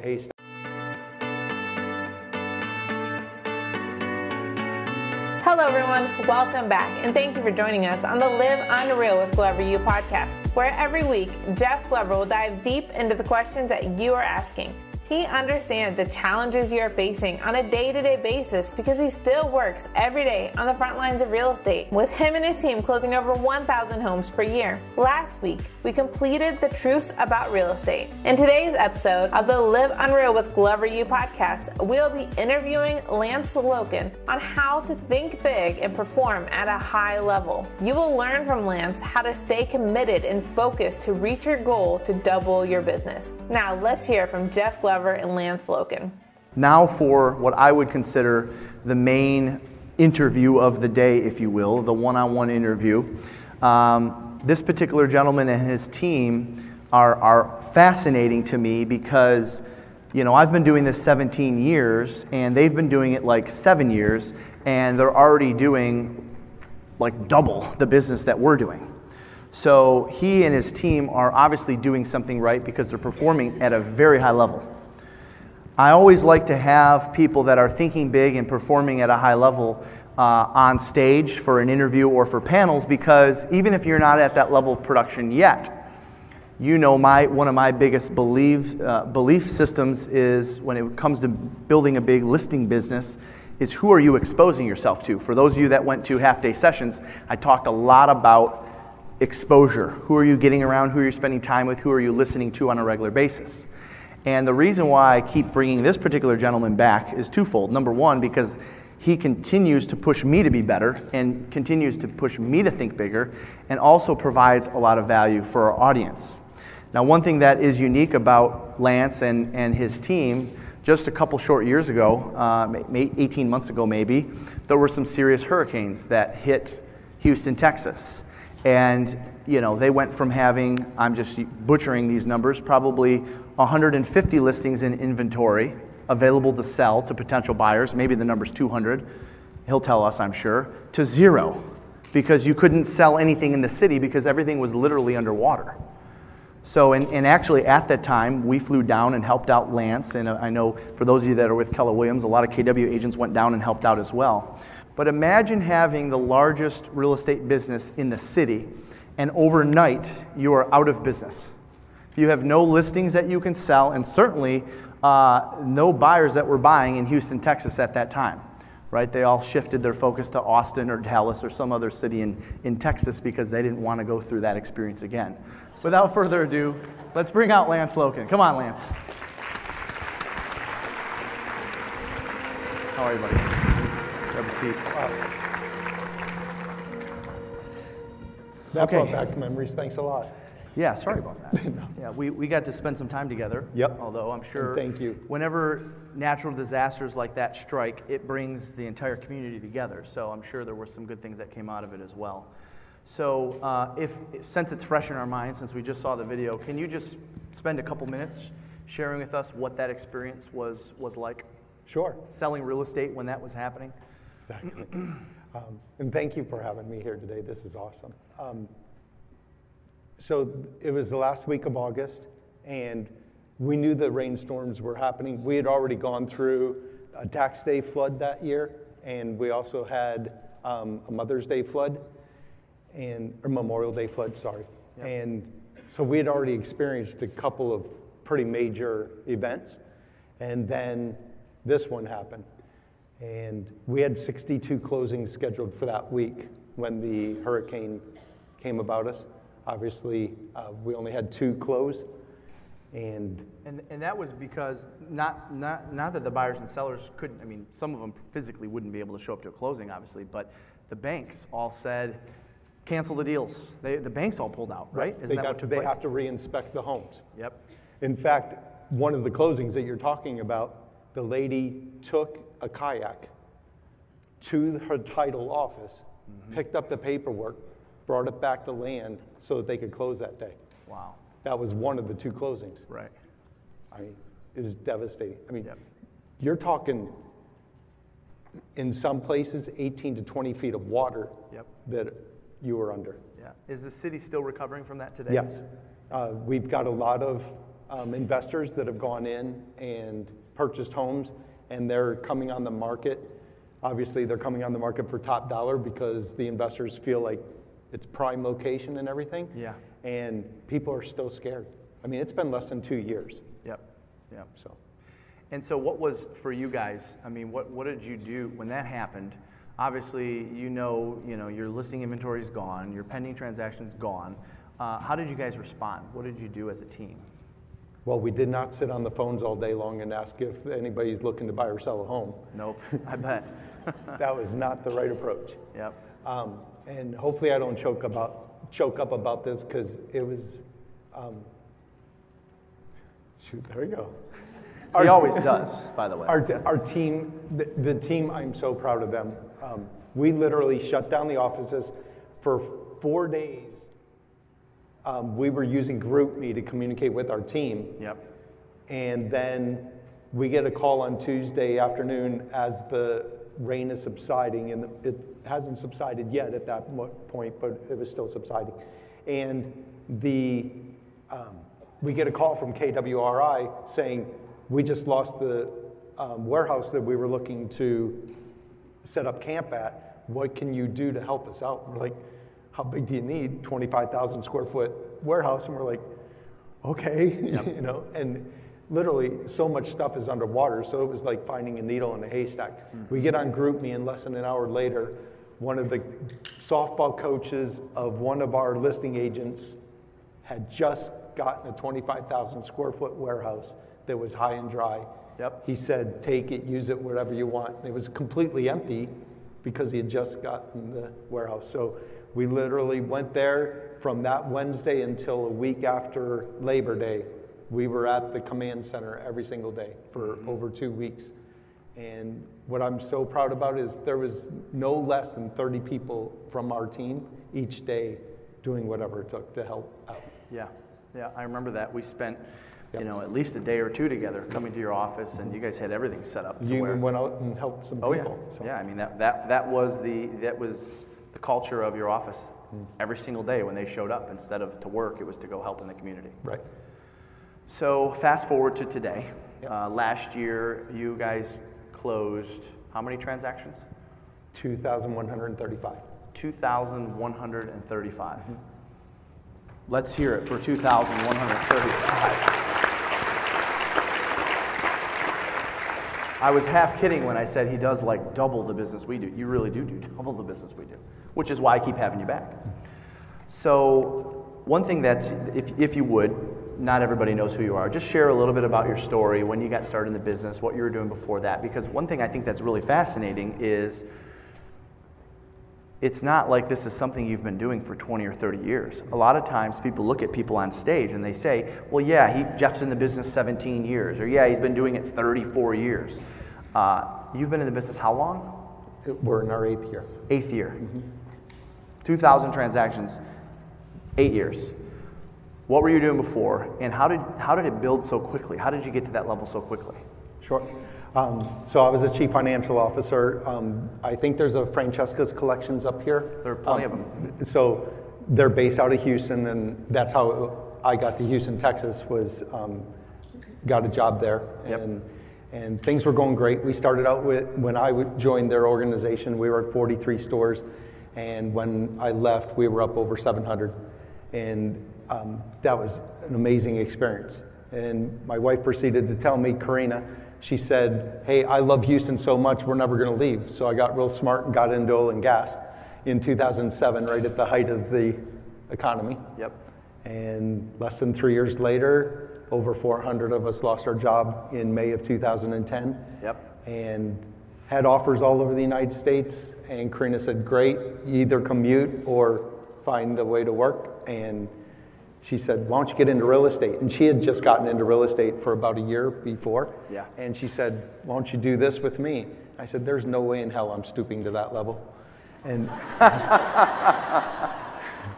haystack. Hello everyone, welcome back, and thank you for joining us on the Live Unreal with Glover U podcast, where every week, Jeff Glover will dive deep into the questions that you are asking. He understands the challenges you are facing on a day-to-day basis because he still works every day on the front lines of real estate, with him and his team closing over 1,000 homes per year. Last week, we completed the truths about real estate. In today's episode of the Live Unreal with Glover U podcast, we'll be interviewing Lance Loken on how to think big and perform at a high level. You will learn from Lance how to stay committed and focused to reach your goal to double your business. Now, let's hear from Jeff Glover and Lance Loken. Now for what I would consider the main interview of the day, if you will, the one-on-one interview. This particular gentleman and his team are fascinating to me because, you know, I've been doing this 17 years and they've been doing it like 7 years, and they're already doing like double the business that we're doing. So he and his team are obviously doing something right because they're performing at a very high level. I always like to have people that are thinking big and performing at a high level on stage for an interview or for panels, because even if you're not at that level of production yet, you know, one of my biggest belief systems is, when it comes to building a big listing business, is who are you exposing yourself to? For those of you that went to half-day sessions, I talked a lot about exposure. Who are you getting around? Who are you spending time with? Who are you listening to on a regular basis? And the reason why I keep bringing this particular gentleman back is twofold. Number one, because he continues to push me to be better and continues to push me to think bigger, and also provides a lot of value for our audience. Now, one thing that is unique about Lance and his team, just a couple short years ago, 18 months ago maybe, there were some serious hurricanes that hit Houston, Texas. And you know, they went from having, I'm just butchering these numbers, probably 150 listings in inventory available to sell to potential buyers, maybe the number's 200, he'll tell us, I'm sure, to zero, because you couldn't sell anything in the city because everything was literally underwater. So, and actually at that time, we flew down and helped out Lance, and I know for those of you that are with Keller Williams, a lot of KW agents went down and helped out as well. But imagine having the largest real estate business in the city, and overnight you are out of business. You have no listings that you can sell, and certainly no buyers that were buying in Houston, Texas at that time, right? They all shifted their focus to Austin or Dallas or some other city in Texas because they didn't want to go through that experience again. Without further ado, let's bring out Lance Loken. Come on, Lance. How are you, buddy? Grab a seat. That brought back memories. Thanks a lot. Yeah, sorry about that. Yeah, we got to spend some time together. Yep. Although I'm sure, and thank you. Whenever natural disasters like that strike, it brings the entire community together. So I'm sure there were some good things that came out of it as well. So since it's fresh in our minds, since we just saw the video, can you just spend a couple minutes sharing with us what that experience was like? Sure. Selling real estate when that was happening? Exactly. And thank you for having me here today. This is awesome. So it was the last week of August, and we knew the rainstorms were happening. We had already gone through a tax day flood that year, and we also had a Mother's Day flood, or Memorial Day flood, sorry. Yep. And so we had already experienced a couple of pretty major events, and then this one happened. And we had 62 closings scheduled for that week when the hurricane came about us. Obviously, we only had 2 close, and that was because not that the buyers and sellers couldn't. I mean, some of them physically wouldn't be able to show up to a closing, obviously, but the banks all said, cancel the deals. The banks all pulled out, right? Isn't that what took place? They have to re-inspect the homes. Yep. In fact, one of the closings that you're talking about, the lady took a kayak to her title office, picked up the paperwork, brought it back to land so that they could close that day. Wow. That was one of the 2 closings. Right. I mean, it was devastating. I mean, yep. You're talking, in some places, 18 to 20 feet of water yep. that you were under. Yeah. Is the city still recovering from that today? Yes. We've got a lot of investors that have gone in and purchased homes, and they're coming on the market. Obviously, they're coming on the market for top dollar because the investors feel like it's prime location and everything. Yeah. And people are still scared. I mean, it's been less than 2 years. Yep. Yep. So. And so what was, for you guys, I mean, what did you do when that happened? Obviously, you know, your listing inventory is gone, your pending transaction's gone. How did you guys respond? What did you do as a team? Well, we did not sit on the phones all day long and ask if anybody's looking to buy or sell a home. Nope, I bet. That was not the right approach. Yep. And hopefully I don't choke up about this, because it was, shoot, there we go. He always does, by the way. Our team, the team, I'm so proud of them. We literally shut down the offices for 4 days. We were using GroupMe to communicate with our team. Yep. And then we get a call on Tuesday afternoon as the rain is subsiding, and it hasn't subsided yet at that point, but it was still subsiding. And we get a call from KWRI saying, we just lost the warehouse that we were looking to set up camp at. What can you do to help us out? We're like, how big do you need? 25,000 square foot warehouse. And we're like, okay, yep. And literally so much stuff is underwater. So it was like finding a needle in a haystack. Mm-hmm. We get on GroupMe, and less than an hour later, one of the softball coaches of one of our listing agents had just gotten a 25,000 square foot warehouse that was high and dry. Yep. He said, take it, use it, whatever you want. And it was completely empty because he had just gotten the warehouse. So we literally went there from that Wednesday until a week after Labor Day. We were at the command center every single day for over 2 weeks. And what I'm so proud about is there was no less than 30 people from our team each day doing whatever it took to help out. Yeah, I remember that. We spent at least a day or two together coming to your office, and you guys had everything set up. You even went out and helped some people. Yeah. So. Yeah, I mean that was the culture of your office. Every single day when they showed up, instead of to work, it was to go help in the community. Right. So fast forward to today. Last year, you guys closed how many transactions? 2,135. 2,135. Mm-hmm. Let's hear it for 2,135. I was half kidding when I said he does like double the business we do. You really do double the business we do, which is why I keep having you back. So one thing that's, if you would, not everybody knows who you are. Just share a little bit about your story, when you got started in the business, what you were doing before that. Because one thing I think that's really fascinating is it's not like this is something you've been doing for 20 or 30 years. A lot of times people look at people on stage and they say, well, yeah, Jeff's in the business 17 years, or yeah, he's been doing it 34 years. You've been in the business how long? We're in our 8th year. 8th year. Mm-hmm. 2,000 transactions, 8 years. What were you doing before, and how did it build so quickly? How did you get to that level so quickly? Sure. So I was a chief financial officer. I think there's a Francesca's Collections up here. There are plenty of them. So they're based out of Houston, and that's how I got to Houston, Texas, was got a job there. Yep. And things were going great. We started out when I joined their organization, we were at 43 stores. And when I left, we were up over 700. And that was an amazing experience. And my wife proceeded to tell me, Karina, she said, hey, I love Houston so much, we're never going to leave. So I got real smart and got into oil and gas in 2007, right at the height of the economy. Yep. And less than 3 years later, over 400 of us lost our job in May of 2010. Yep. And had offers all over the United States. And Karina said, great, you either commute or find a way to work. And she said, why don't you get into real estate? And she had just gotten into real estate for about a year before. Yeah. And she said, why don't you do this with me? I said, there's no way in hell I'm stooping to that level. And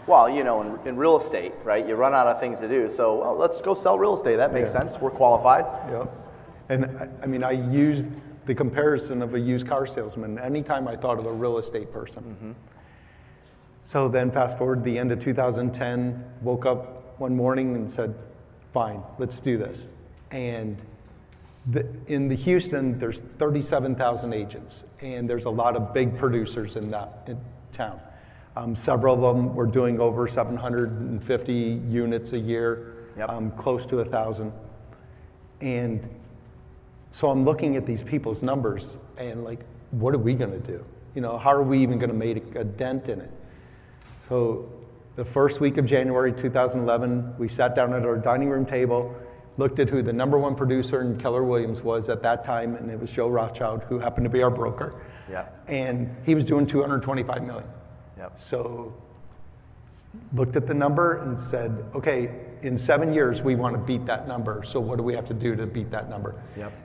well, in real estate, right, you run out of things to do. So let's go sell real estate. That makes sense. We're qualified. Yeah. And I mean, I used the comparison of a used car salesman anytime I thought of a real estate person. Mm-hmm. So then fast forward to the end of 2010, woke up one morning and said, fine, let's do this. And in the Houston, there's 37,000 agents, and there's a lot of big producers in town. Several of them were doing over 750 units a year, close to 1,000. And so I'm looking at these people's numbers and like, what are we gonna do? You know, how are we even gonna make a dent in it? So the first week of January 2011, we sat down at our dining room table, looked at who the #1 producer in Keller Williams was at that time, and it was Joe Rothschild, who happened to be our broker. And he was doing 225 million. So looked at the number and said, okay, in 7 years, we want to beat that number. So what do we have to do to beat that number?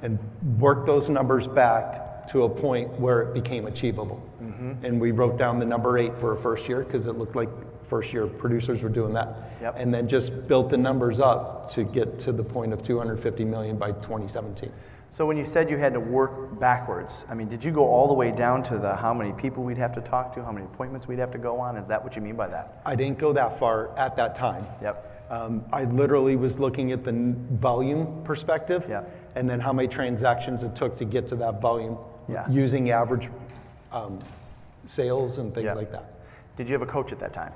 And work those numbers back to a point where it became achievable. And we wrote down the number 8 for a first year because it looked like first year producers were doing that. And then just built the numbers up to get to the point of 250 million by 2017. So when you said you had to work backwards, I mean, did you go all the way down to the how many people we'd have to talk to, how many appointments we'd have to go on? Is that what you mean by that? I didn't go that far at that time. I literally was looking at the volume perspective and then how many transactions it took to get to that volume using average sales and things like that. Did you have a coach at that time?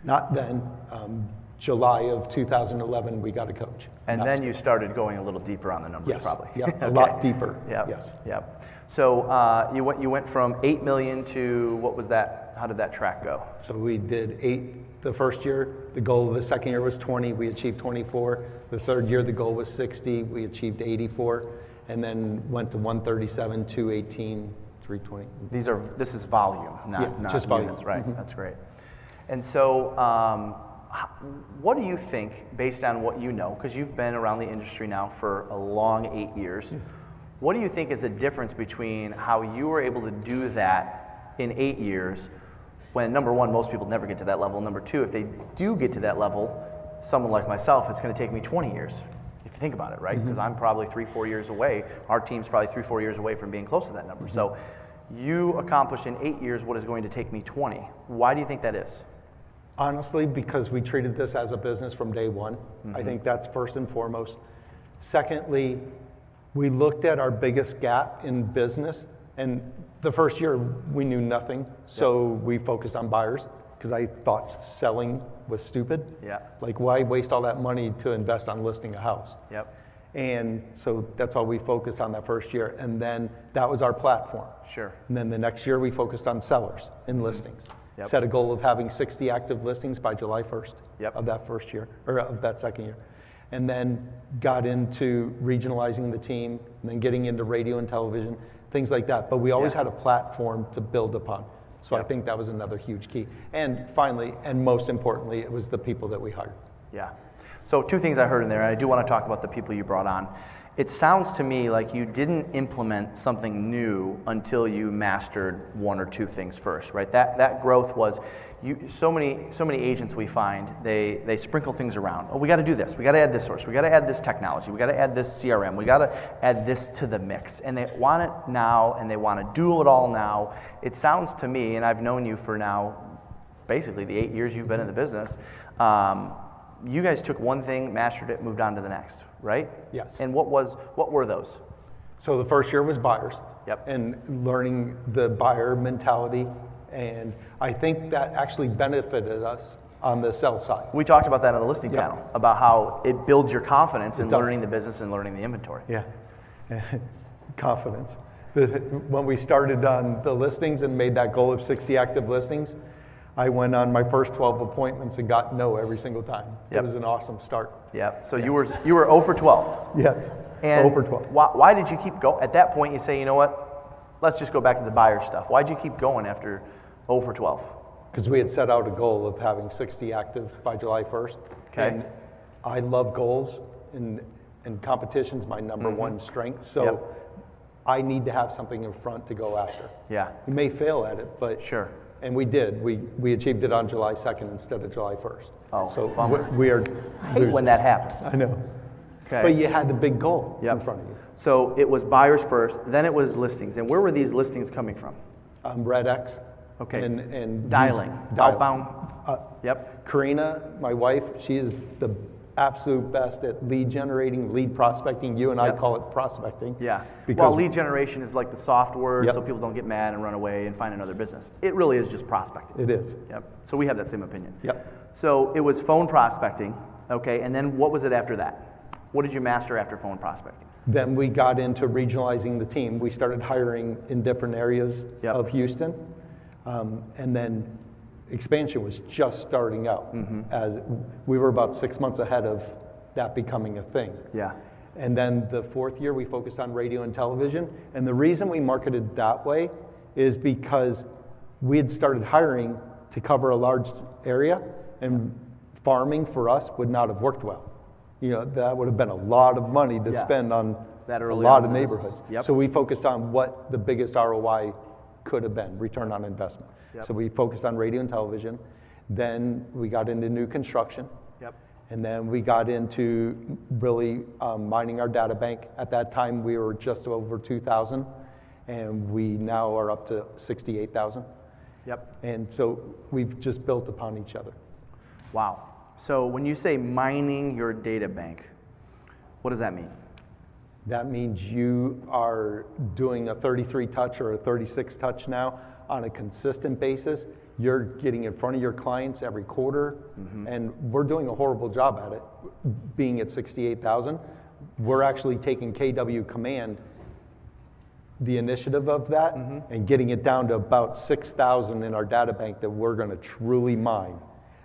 Not then. July of 2011, we got a coach. And then you started going a little deeper on the numbers, probably. A lot deeper. So you went from 8 million to what was that? How did that track go? So we did 8 the first year. The goal of the second year was 20. We achieved 24. The third year, the goal was 60. We achieved 84, and then went to 137, 218, 320. This is volume, not just units, volume. right? That's great. And so. What do you think, based on what you know, because you've been around the industry now for a long 8 years, what do you think is the difference between how you were able to do that in 8 years when, #1, most people never get to that level, #2, if they do get to that level, someone like myself, it's going to take me 20 years, if you think about it, right? Because I'm probably 3-4 years away. Our team's probably 3-4 years away from being close to that number. So you accomplished in 8 years what is going to take me 20. Why do you think that is? Honestly, because we treated this as a business from day one. I think that's first and foremost. Secondly, we looked at our biggest gap in business, and the first year we knew nothing, so we focused on buyers because I thought selling was stupid. Like, why waste all that money to invest on listing a house? And so that's all we focused on that first year, and then that was our platform. And then the next year we focused on sellers and listings. Set a goal of having 60 active listings by July 1st of that first year, or of that second year. And then got into regionalizing the team, and then getting into radio and television, things like that. But we always had a platform to build upon. So I think that was another huge key. And finally, and most importantly, it was the people that we hired. So 2 things I heard in there, and I do want to talk about the people you brought on. It sounds to me like you didn't implement something new until you mastered 1 or 2 things first, right? That growth was, so many agents we find, they sprinkle things around. Oh, we got to do this. We got to add this source. We got to add this technology. We got to add this CRM. We got to add this to the mix. And they want it now, and they want to do it all now. It sounds to me, and I've known you for now, basically the 8 years you've been in the business. You guys took one thing, mastered it, moved on to the next, right? Yes. And what were those? So the first year was buyers. And learning the buyer mentality, and I think that actually benefited us on the sell side. We talked about that on the listing panel, about how it builds your confidence in learning the business and learning the inventory. Confidence. When we started on the listings and made that goal of 60 active listings, I went on my first 12 appointments and got no every single time. It was an awesome start. So you were 0 for 12. Yes. And 0 for 12. Why did you keep going? At that point, you say, you know what? Let's just go back to the buyer stuff. Why'd you keep going after 0 for 12? Because we had set out a goal of having 60 active by July 1st. And I love goals, and competition's my #1 strength. So I need to have something in front to go after. We may fail at it, but and we did. We achieved it on July 2nd instead of July 1st. So we are. I hate when that happens. I know. But you had the big goal in front of you. So it was buyers first, then it was listings. And where were these listings coming from? Red X. And dialing. Outbound. Karina, my wife, she is the absolute best at lead generating, lead prospecting. You and I Yep. call it prospecting. Yeah. Because Well, lead generation is like the soft word, Yep. so people don't get mad and run away and find another business. It really is just prospecting. it is. Yep. So we have that same opinion. Yep. So it was phone prospecting, okay, and then what was it after that? What did you master after phone prospecting? Then we got into regionalizing the team. We started hiring in different areas Yep. of Houston. And then expansion was just starting out. As we were about 6 months ahead of that becoming a thing. Yeah. And then the fourth year, we focused on radio and television. And the reason we marketed that way is because we had started hiring to cover a large area, and farming for us would not have worked well. You know, that would have been a lot of money to Yes. spend on That a early lot on of in the business. neighborhoods. Yep. So we focused on what the biggest ROI could have been, return on investment. Yep. So we focused on radio and television. Then we got into new construction. Yep. And then we got into really mining our data bank. At that time, we were just over 2,000, and we now are up to 68,000. Yep. And so we've just built upon each other. Wow. So when you say mining your data bank, what does that mean? That means you are doing a 33 touch or a 36 touch now on a consistent basis. You're getting in front of your clients every quarter, and we're doing a horrible job at it. Being at 68,000, we're actually taking KW Command, the initiative of that, and getting it down to about 6,000 in our data bank that we're going to truly mine,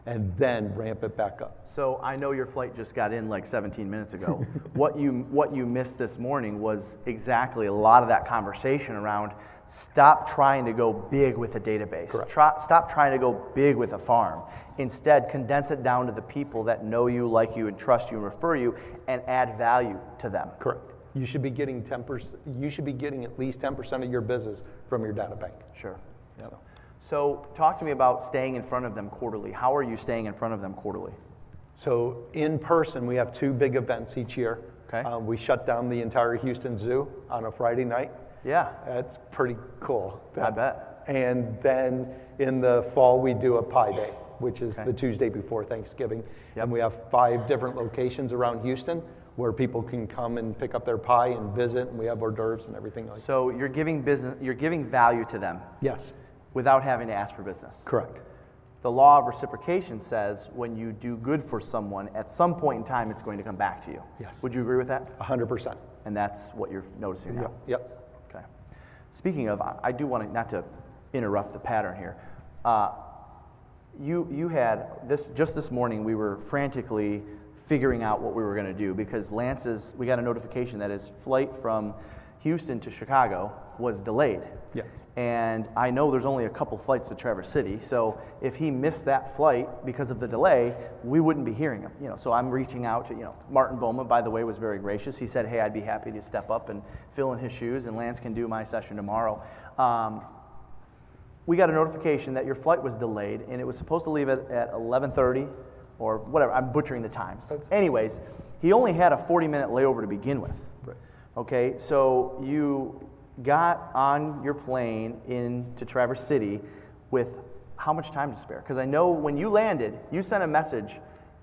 and then ramp it back up. So I know your flight just got in like 17 minutes ago. What you missed this morning was exactly a lot of that conversation around stop trying to go big with a database. Stop trying to go big with a farm. Instead, condense it down to the people that know you, like you, and trust you, and refer you, and add value to them. Correct. You should be getting 10%. You should be getting at least 10% of your business from your data bank. Sure. Yep. So talk to me about staying in front of them quarterly. How are you staying in front of them quarterly? So in person, we have 2 big events each year. Okay. We shut down the entire Houston Zoo on a Friday night. Yeah. That's pretty cool. I bet. And then in the fall, we do a Pie Day, which is Okay. the Tuesday before Thanksgiving. Yep. And we have 5 different locations around Houston where people can come and pick up their pie and visit, and we have hors d'oeuvres and everything like that. So you're giving value to them Yes, without having to ask for business. correct. The law of reciprocation says when you do good for someone, at some point in time, it's going to come back to you. Yes. Would you agree with that? 100%. And that's what you're noticing now. Yep. Okay. Speaking of, I do want to, not to interrupt the pattern here. You had this, just this morning, we were frantically figuring out what we were going to do because we got a notification that his flight from Houston to Chicago was delayed. Yeah. And I know there's only a couple flights to Traverse City, so if he missed that flight because of the delay, we wouldn't be hearing him. So I'm reaching out to, Martin Bowman, by the way, was very gracious. He said, hey, I'd be happy to step up and fill in his shoes, and Lance can do my session tomorrow. We got a notification that your flight was delayed, and it was supposed to leave at 11:30 or whatever. I'm butchering the times. Anyways, he only had a 40-minute layover to begin with. Right. Okay, so you got on your plane into Traverse City with how much time to spare? Because I know when you landed, you sent a message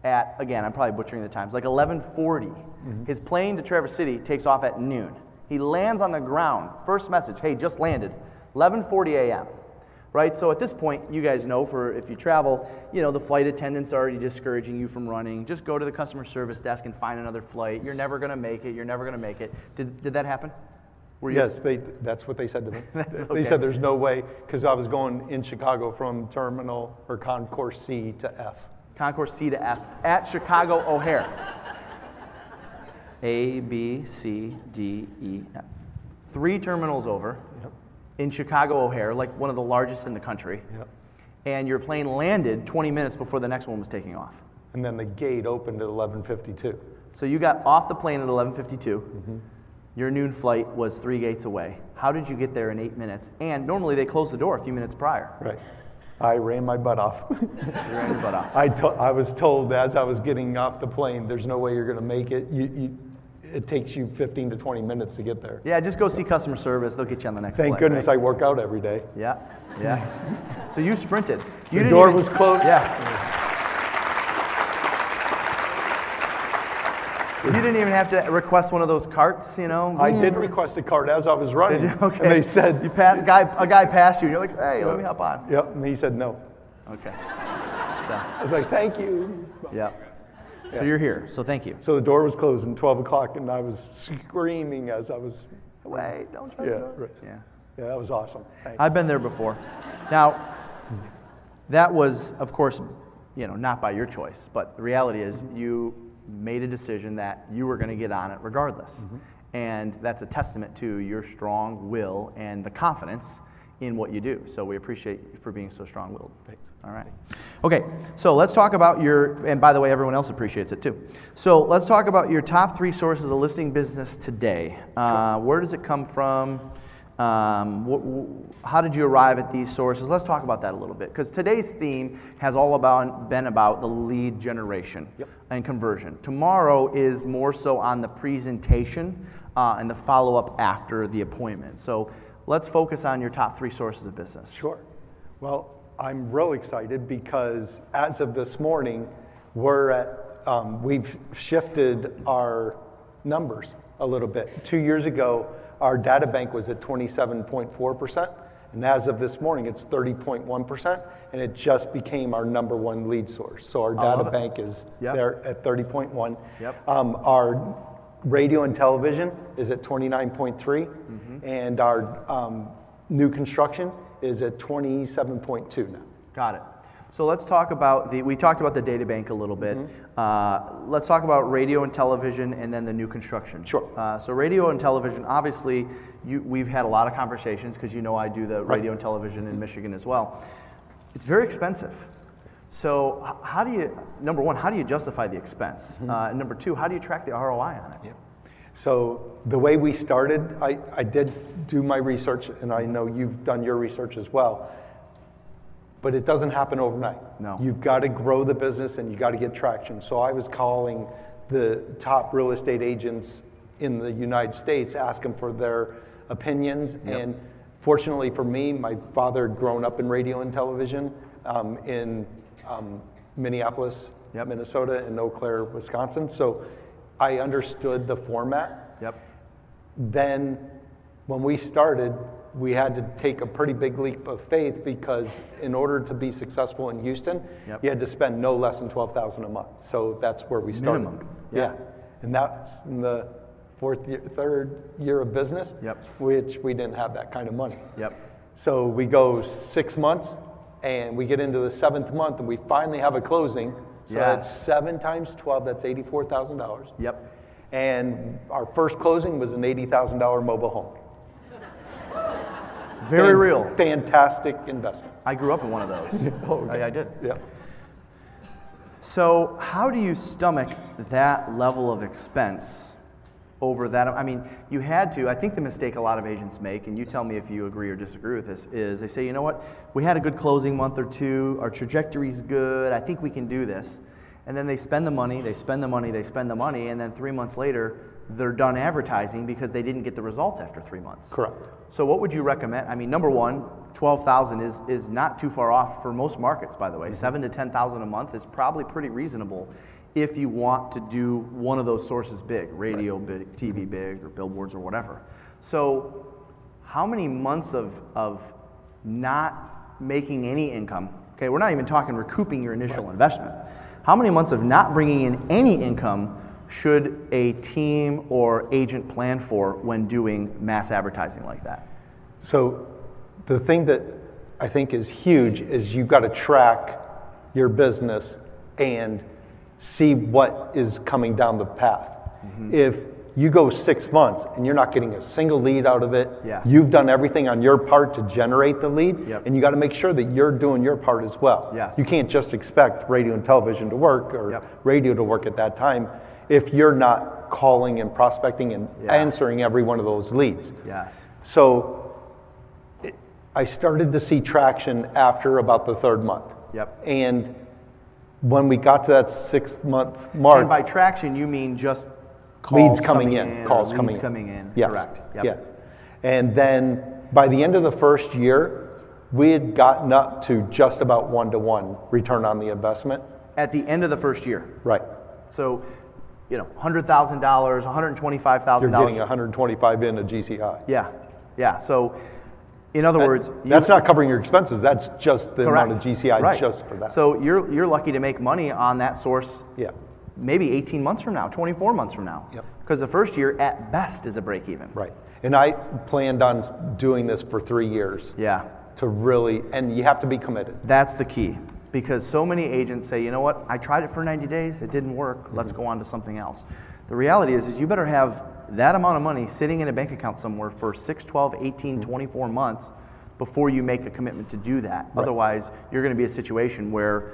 at, again, I'm probably butchering the times, like 11:40. His plane to Traverse City takes off at noon. He lands on the ground, first message, hey, just landed, 11:40 a.m. Right, so at this point, you guys know if you travel, the flight attendants are already discouraging you from running. Just go to the customer service desk and find another flight. You're never going to make it. You're never going to make it. Did that happen? Yes, that's what they said to me. Okay. They said there's no way, because I was going in Chicago from terminal or concourse C to F. Concourse C to F at Chicago O'Hare. A, B, C, D, E, F. 3 terminals over. Yep. In Chicago O'Hare, like one of the largest in the country. Yep. And your plane landed 20 minutes before the next one was taking off. And then the gate opened at 11:52. So you got off the plane at 11:52. Your noon flight was 3 gates away. How did you get there in 8 minutes? And normally they close the door a few minutes prior. Right. I ran my butt off. You ran your butt off. I was told as I was getting off the plane, there's no way you're going to make it. It takes you 15 to 20 minutes to get there. Yeah, just go see customer service. They'll get you on the next Thank flight, goodness right? I work out every day. Yeah, yeah. So you sprinted. The door was closed. Yeah. You didn't even have to request one of those carts, you know? I did request a cart as I was running. Did you? Okay. And they said... a guy passed you, and you're like, hey, let me hop on. Yep, and he said no. Okay. I was like, thank you. Yeah. So you're here, so thank you. So the door was closing 12 o'clock, and I was screaming as I was... Wait, don't shut the door. Right. Yeah. Yeah, that was awesome. Thanks. I've been there before. Now, that was, of course, not by your choice, but the reality is you made a decision that you were going to get on it regardless. And that's a testament to your strong will and the confidence in what you do. So we appreciate you for being so strong-willed. Thanks. All right. Okay, so let's talk about and by the way, everyone else appreciates it too. So let's talk about your top 3 sources of listing business today. Sure. Where does it come from? How did you arrive at these sources? Let's talk about that a little bit, because today's theme has been about the lead generation and conversion. Tomorrow is more so on the presentation and the follow-up after the appointment. So let's focus on your top 3 sources of business. Sure. Well, I'm real excited because as of this morning, we've shifted our numbers a little bit. 2 years ago, our data bank was at 27.4%, and as of this morning, it's 30.1%, and it just became our number 1 lead source. So our data bank is there at 30.1. Yep. Our radio and television is at 29.3, and our new construction is at 27.2 now. Got it. So let's talk about we talked about the data bank a little bit. Let's talk about radio and television and then the new construction. Sure. So radio and television, obviously, we've had a lot of conversations because I do the radio and television in Michigan as well. It's very expensive. So number one, how do you justify the expense? And number 2, how do you track the ROI on it? Yeah. So the way we started, I did do my research, and I know you've done your research as well, but it doesn't happen overnight. No. You've got to grow the business and you got to get traction. So I was calling the top real estate agents in the United States, asking for their opinions. And fortunately for me, my father had grown up in radio and television in Minneapolis, Minnesota, and Eau Claire, Wisconsin. So I understood the format. Then when we started, we had to take a pretty big leap of faith because in order to be successful in Houston, you had to spend no less than $12,000 a month. So that's where we started. Minimum. Yeah. And that's in the third year of business, which we didn't have that kind of money. So we go 6 months and we get into the 7th month and we finally have a closing. So that's 7 times 12, that's $84,000. And our first closing was an $80,000 mobile home. Very real. Fantastic investment. I grew up in one of those. Okay. I did. Yeah. So how do you stomach that level of expense over that? I mean, you had to. I think the mistake a lot of agents make, and you tell me if you agree or disagree with this, is they say, you know what, we had a good closing month or 2, our trajectory's good, I think we can do this. And then they spend the money, they spend the money, they spend the money, and then 3 months later, they're done advertising because they didn't get the results after 3 months. Correct. So what would you recommend? I mean, number one, 12,000 is not too far off for most markets, by the way. 7,000 to 10,000 a month is probably pretty reasonable if you want to do one of those sources big, radio big, TV big, or billboards or whatever. So how many months of not making any income? Okay, we're not even talking recouping your initial investment. How many months of not bringing in any income should a team or agent plan for when doing mass advertising like that? So the thing that I think is huge is you've got to track your business and see what is coming down the path. If you go 6 months and you're not getting a single lead out of it, you've done everything on your part to generate the lead, and you got to make sure that you're doing your part as well. You can't just expect radio and television to work or radio to work at that time if you're not calling and prospecting and answering every one of those leads. So I started to see traction after about the 3rd month. And when we got to that 6th month mark. And by traction, you mean just calls leads coming in, calls leads coming in. Yes. Correct. Yeah. And then by the end of the 1st year, we had gotten up to just about 1-to-1 return on the investment. At the end of the 1st year. Right. So $100,000, $125,000. You're getting 125 in a GCI. Yeah, yeah. So, in other words, that's not covering your expenses. That's just the correct. amount of GCI right. just for that. So you're lucky to make money on that source. Yeah. Maybe 18 months from now, 24 months from now. Yep. Because the first year at best is a break even. Right. And I planned on doing this for 3 years. Yeah. To really, and you have to be committed. That's the key. Because so many agents say, you know what, I tried it for 90 days, it didn't work, let's go on to something else. The reality is you better have that amount of money sitting in a bank account somewhere for 6, 12, 18, 24 months before you make a commitment to do that. Right. Otherwise, you're going to be a situation where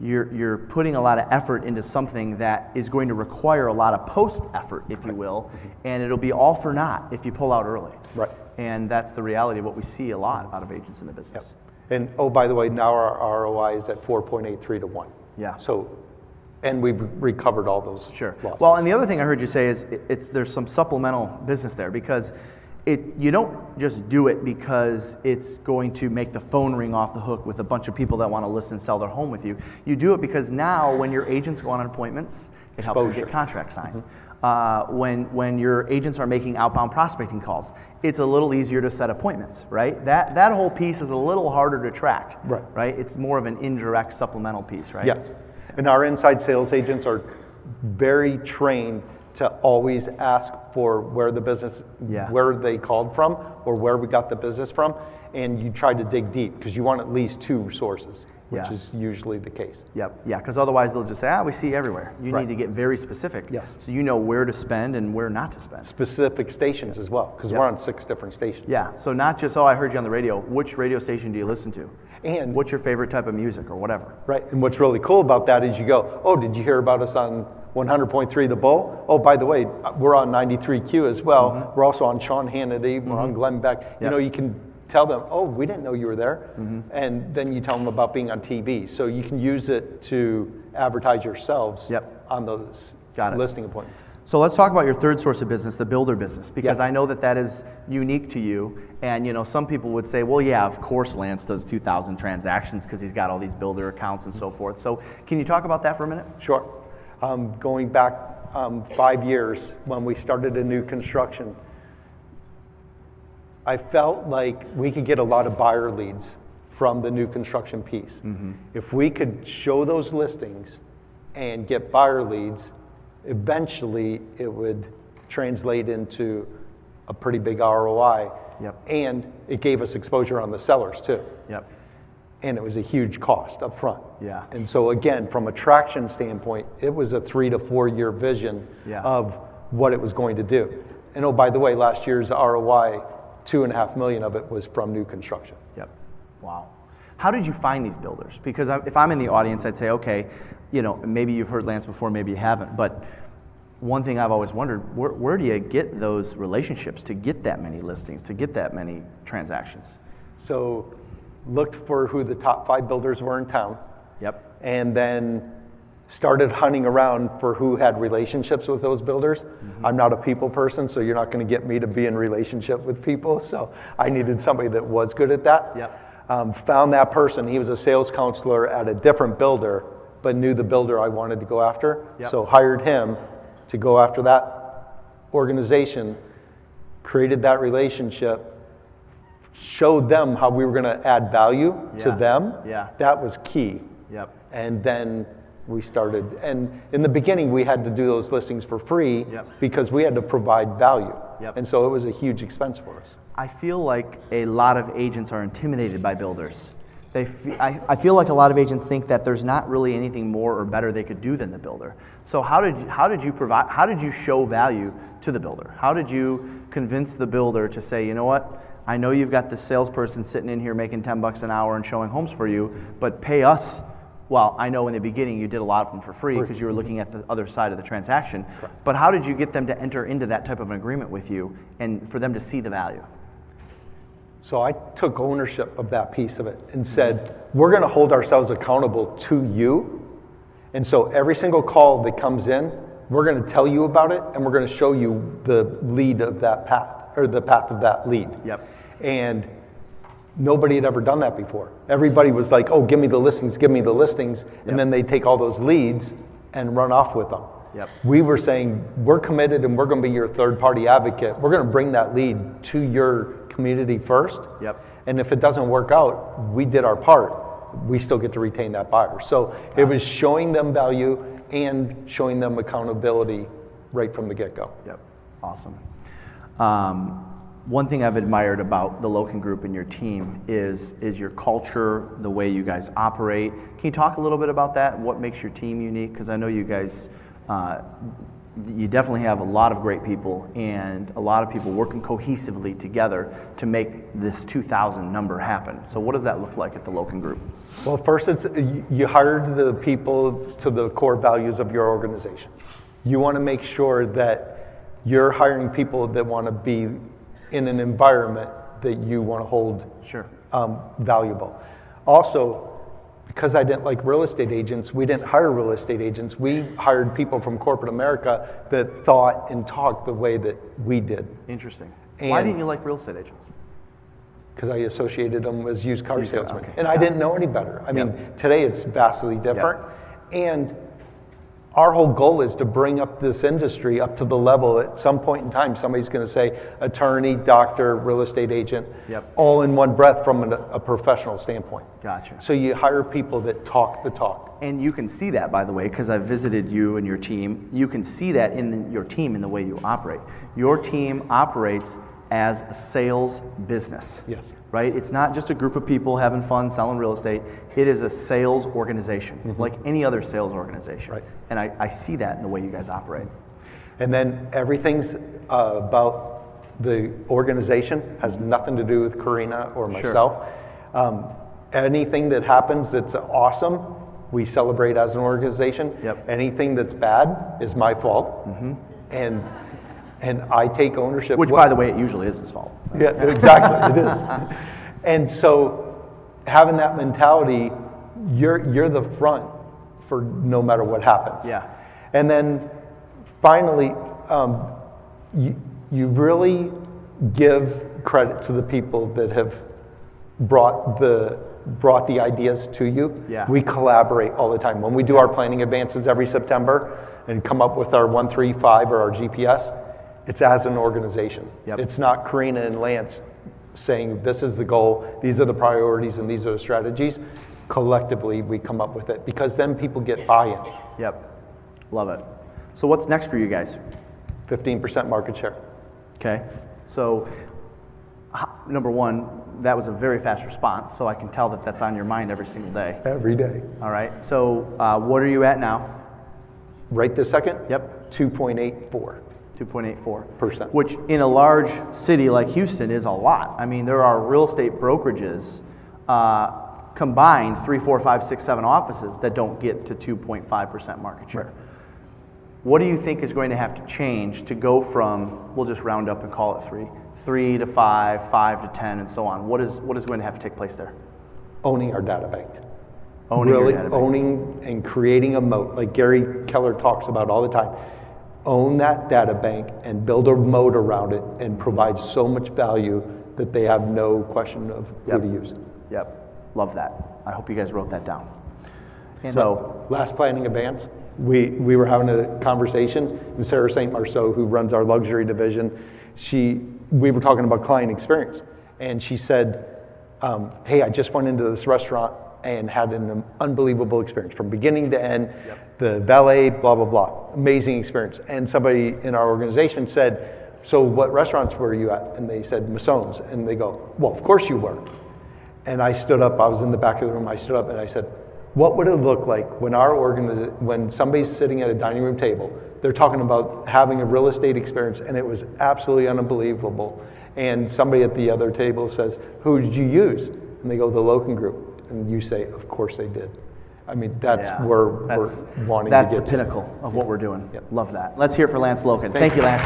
you're putting a lot of effort into something that is going to require a lot of post effort, if you will, and it'll be all for naught if you pull out early. Right. And that's the reality of what we see a lot out of agents in the business. Yep. And oh, by the way, now our ROI is at 4.83 to 1. Yeah. So, and we've recovered all those losses. Well, and the other thing I heard you say is there's some supplemental business there, because you don't just do it because it's going to make the phone ring off the hook with a bunch of people that want to listen and sell their home with you. You do it because now when your agents go on appointments, it helps you get contracts signed. When your agents are making outbound prospecting calls, it's a little easier to set appointments, right? That whole piece is a little harder to track, right? It's more of an indirect supplemental piece, right? Yes. And our inside sales agents are very trained to always ask for where the business, where they called from or where we got the business from. And you try to dig deep because you want at least 2 sources, which is usually the case. Yep, yeah, because otherwise they'll just say, we see everywhere. You need to get very specific. Yes. So you know where to spend and where not to spend. Specific stations as well, because we're on 6 different stations. Yeah, so not just, I heard you on the radio. Which radio station do you listen to? And what's your favorite type of music or whatever? Right, and what's really cool about that is you go, did you hear about us on 100.3 The Bull? Oh, by the way, we're on 93Q as well. We're also on Sean Hannity, we're on Glenn Beck. You know, you can tell them, we didn't know you were there. And then you tell them about being on TV. So you can use it to advertise yourselves on those listing appointments. So let's talk about your third source of business, the builder business, because I know that is unique to you. And some people would say, well, yeah, of course Lance does 2,000 transactions because he's got all these builder accounts and so forth. So can you talk about that for a minute? Sure. Going back 5 years when we started a new construction, I felt like we could get a lot of buyer leads from the new construction piece. If we could show those listings and get buyer leads, eventually it would translate into a pretty big ROI. And it gave us exposure on the sellers too. And it was a huge cost up front. And so again, from a traction standpoint, it was a 3 to 4 year vision of what it was going to do. And oh, by the way, last year's ROI, $2.5 million of it was from new construction. Wow. How did you find these builders? Because if I'm in the audience, I'd say, okay, maybe you've heard Lance before, maybe you haven't, but one thing I've always wondered, where do you get those relationships to get that many listings, to get that many transactions? So looked for who the top 5 builders were in town. And then started hunting around for who had relationships with those builders. I'm not a people person, so you're not going to get me to be in relationship with people. So I needed somebody that was good at that. Found that person. He was a sales counselor at a different builder, but knew the builder I wanted to go after. So hired him to go after that organization, created that relationship, showed them how we were going to add value to them. That was key. And then we started, and in the beginning we had to do those listings for free because we had to provide value. And so it was a huge expense for us. I feel like a lot of agents are intimidated by builders. I feel like a lot of agents think that there's not really anything more or better they could do than the builder. So how did you show value to the builder? How did you convince the builder to say, you know what, I know you've got this salesperson sitting in here making $10 an hour and showing homes for you, but pay us. Well, I know in the beginning you did a lot of them for free because you were looking at the other side of the transaction. But how did you get them to enter into that type of an agreement with you and for them to see the value? So I took ownership of that piece of it and said, we're going to hold ourselves accountable to you. And so every single call that comes in, we're going to tell you about it and we're going to show you the lead of that path, or the path of that lead. And nobody had ever done that before. Everybody was like, give me the listings, give me the listings. And then they take all those leads and run off with them. Yep. We were saying, we're committed and we're going to be your third-party advocate. We're going to bring that lead to your community first. Yep. And if it doesn't work out, we did our part. We still get to retain that buyer. So it was showing them value and showing them accountability right from the get-go. Yep. Awesome. One thing I've admired about the Loken Group and your team is your culture, the way you guys operate. Can you talk a little bit about that? What makes your team unique? Because I know you guys, you definitely have a lot of great people and a lot of people working cohesively together to make this 2,000 number happen. So what does that look like at the Loken Group? Well, first, you hired the people to the core values of your organization. You want to make sure that you're hiring people that want to be in an environment that you want to hold valuable. Also, because I didn't like real estate agents, we didn't hire real estate agents. We hired people from corporate America that thought and talked the way that we did. Interesting. Why didn't you like real estate agents? Because I associated them as used car salesmen. Okay. And I didn't know any better. I mean, today it's vastly different. And our whole goal is to bring up this industry up to the level at some point in time somebody's going to say attorney, doctor, real estate agent, all in one breath from a professional standpoint. Gotcha. So you hire people that talk the talk. And you can see that, by the way, because I've visited you and your team. You can see that in your team in the way you operate. Your team operates as a sales business. Yes. Right? It's not just a group of people having fun selling real estate. It is a sales organization, like any other sales organization. Right. And I see that in the way you guys operate. And then everything's about the organization, has nothing to do with Karina or myself. Anything that happens that's awesome, we celebrate as an organization. Anything that's bad is my fault. And I take ownership. Which, by the way, it usually is his fault. Yeah, exactly, it is. And so having that mentality, you're the front for no matter what happens. Yeah. And then finally, you really give credit to the people that have brought the ideas to you. Yeah. We collaborate all the time. When we do our planning advances every September and come up with our 135 or our GPS, it's as an organization. It's not Karina and Lance saying this is the goal, these are the priorities, and these are the strategies. Collectively, we come up with it because then people get buy-in. Love it. So what's next for you guys? 15% market share. Okay. So number one, that was a very fast response, so I can tell that that's on your mind every single day. Every day. All right. So what are you at now? Right this second? 2.84. 2.84%. Which in a large city like Houston is a lot. I mean, there are real estate brokerages combined 3, 4, 5, 6, 7 offices that don't get to 2.5% market share. What do you think is going to have to change to go from, we'll just round up and call it 3 to 5, 5 to 10, and so on? What is going to have to take place there? Owning our data bank. Owning and creating a moat, like Gary Keller talks about all the time. Own that data bank and build a moat around it and provide so much value that they have no question of who to use. Love that. I hope you guys wrote that down. And so last planning advance, we were having a conversation, and Sarah St. Marceau, who runs our luxury division, we were talking about client experience, and she said, hey, I just went into this restaurant and had an unbelievable experience from beginning to end. The valet, blah, blah, blah. Amazing experience. And somebody in our organization said, so what restaurants were you at? And they said, Massone's. And they go, well, of course you were. And I stood up, I was in the back of the room, I stood up and I said, what would it look like when when somebody's sitting at a dining room table, they're talking about having a real estate experience and it was absolutely unbelievable. And somebody at the other table says, who did you use? And they go, the Loken Group. And you say, of course they did. I mean, that's where we're wanting to get to. That's the pinnacle of what we're doing. Love that. Let's hear it for Lance Loken. Thank you, Lance.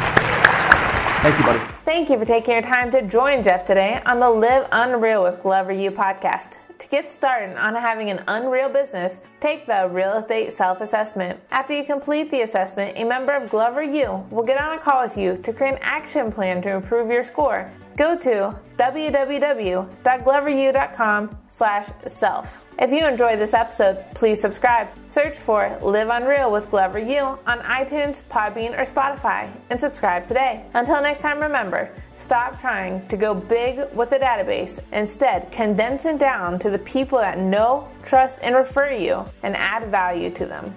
Thank you, buddy. Thank you for taking your time to join Jeff today on the Live Unreal with Glover U podcast. To get started on having an unreal business, take the Real Estate Self-Assessment. After you complete the assessment, a member of Glover U will get on a call with you to create an action plan to improve your score. Go to www.gloveru.com/self. If you enjoyed this episode, please subscribe. Search for Live Unreal with Glover U on iTunes, Podbean, or Spotify, and subscribe today. Until next time, remember, stop trying to go big with a database. Instead, condense it down to the people that know, trust, and refer you, and add value to them.